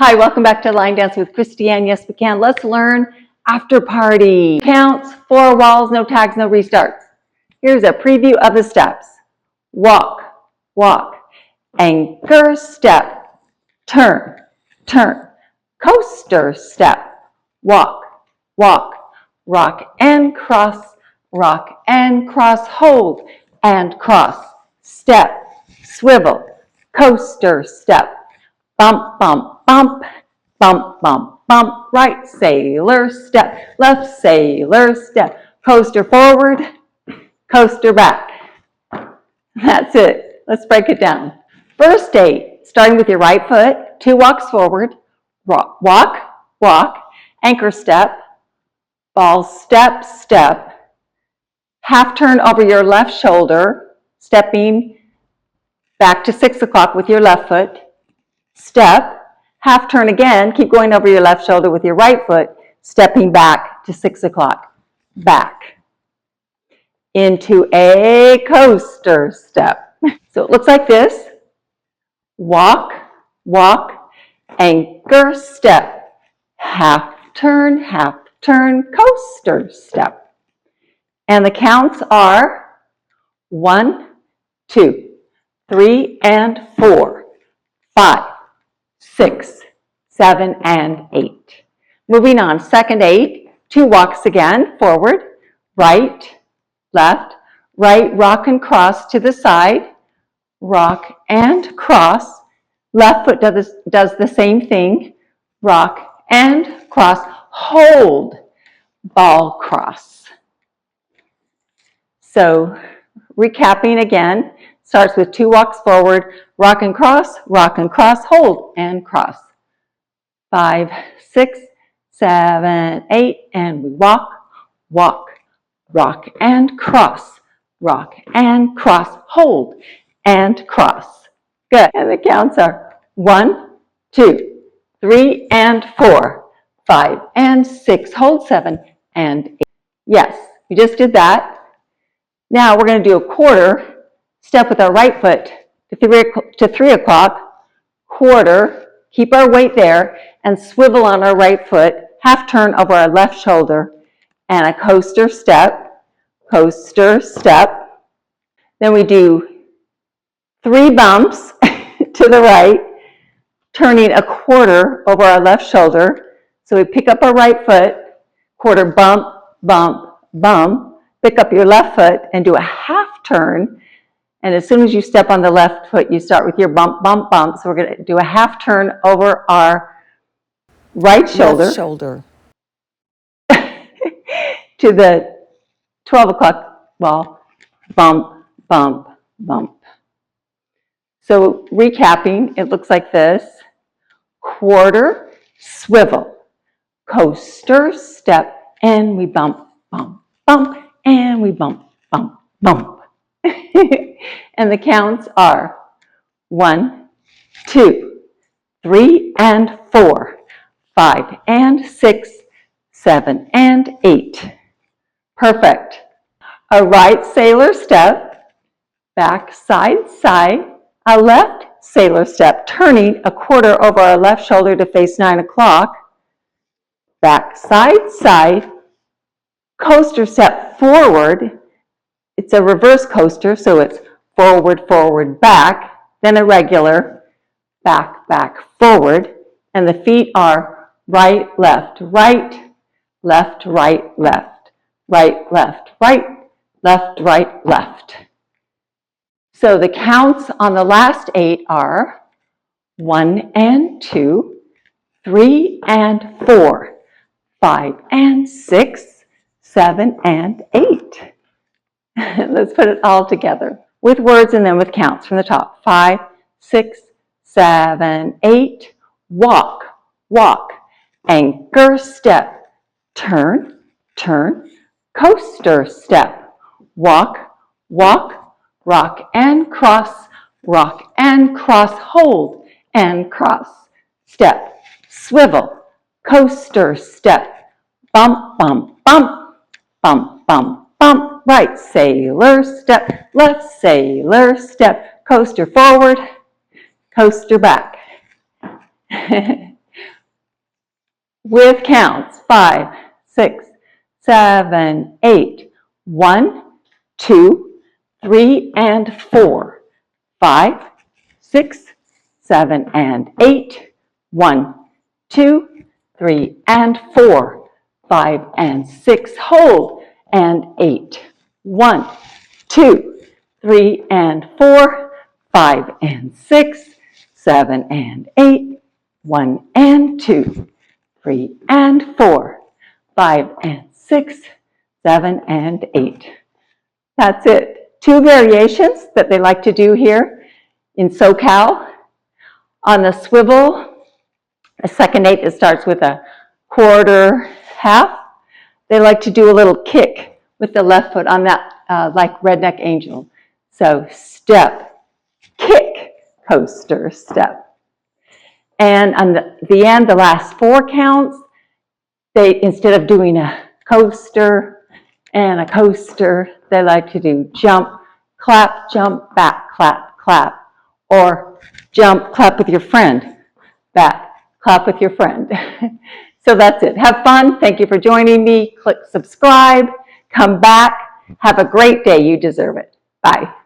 Hi, welcome back to Line Dance with Christiane. Yes, we can. Let's learn after party. Counts, 4 walls, no tags, no restarts. Here's a preview of the steps. Walk, walk, anchor step, turn, turn, coaster step, walk, walk, rock and cross, hold and cross, step, swivel, coaster step, bump, bump, bump, bump, bump, bump, right sailor step, left sailor step, coaster forward, coaster back. That's it. Let's break it down. First 8, starting with your right foot, 2 walks forward, walk, walk, anchor step, ball step, step, half turn over your left shoulder, stepping back to 6 o'clock with your left foot, step, half turn again, keep going over your left shoulder with your right foot, stepping back to 6 o'clock, back into a coaster step. So it looks like this. Walk, walk, anchor step, half turn, coaster step. And the counts are 1, 2, 3, and 4, 5, 6, 7, and 8. Moving on, second 8, 2 walks again, forward, right, left, right, rock and cross to the side, rock and cross, left foot does the same thing, rock and cross, hold, ball cross. So recapping again, starts with 2 walks forward, rock and cross, hold and cross. 5, 6, 7, 8, and we walk, walk, rock and cross, hold and cross. Good. And the counts are 1, 2, 3, and 4, 5, and 6, hold 7, and 8. Yes, we just did that. Now we're going to do a quarter step with our right foot to 3 o'clock, quarter, keep our weight there, and swivel on our right foot, half turn over our left shoulder, and a coaster step, Then we do 3 bumps to the right, turning a quarter over our left shoulder. So we pick up our right foot, quarter bump, bump, bump, pick up your left foot and do a half turn. And as soon as you step on the left foot, you start with your bump, bump, bump. So we're going to do a half turn over our right shoulder. To the 12 o'clock wall, bump, bump, bump. So recapping, it looks like this. Quarter, swivel, coaster, step, and we bump, bump, bump, and we bump, bump, bump. And the counts are 1, 2, 3, and 4, 5, and 6, 7, and 8. Perfect. A right sailor step, back, side, side. A left sailor step, turning a quarter over our left shoulder to face 9 o'clock. Back, side, side. Coaster step forward. It's a reverse coaster, so it's forward, forward, back. Then a regular, back, back, forward. And the feet are right, left, right, left, right, left, right, left, right, left, right, left. So the counts on the last 8 are 1 and 2, 3 and 4, 5 and 6, 7 and 8. Let's put it all together with words and then with counts from the top. 5, 6, 7, 8. Walk, walk, anchor step, turn, turn, coaster step, walk, walk, rock and cross, hold and cross, step, swivel, coaster step, bump, bump, bump, bump, bump, bump, right sailor step, left sailor step, coaster forward, coaster back. with counts. 5, 6, 7, 8. 1, 2, 3, and 4. 5, 6, 7, and 8. 1, 2, 3, and 4. 5 and 6. Hold. And 8. 1, 2, 3, and 4. 5 and 6. 7 and 8. 1 and 2. 3 and 4. 5 and 6. 7 and 8. That's it. 2 variations that they like to do here in SoCal. On the swivel, a second 8 that starts with a quarter, half, they like to do a little kick with the left foot on that, like Redneck Angel. So step, kick, coaster, step. And on the end, the last 4 counts, they, instead of doing a coaster and a coaster, they like to do jump, clap, jump, back, clap, clap. Or jump, clap with your friend, back, clap with your friend. So that's it. Have fun. Thank you for joining me. Click subscribe. Come back. Have a great day. You deserve it. Bye.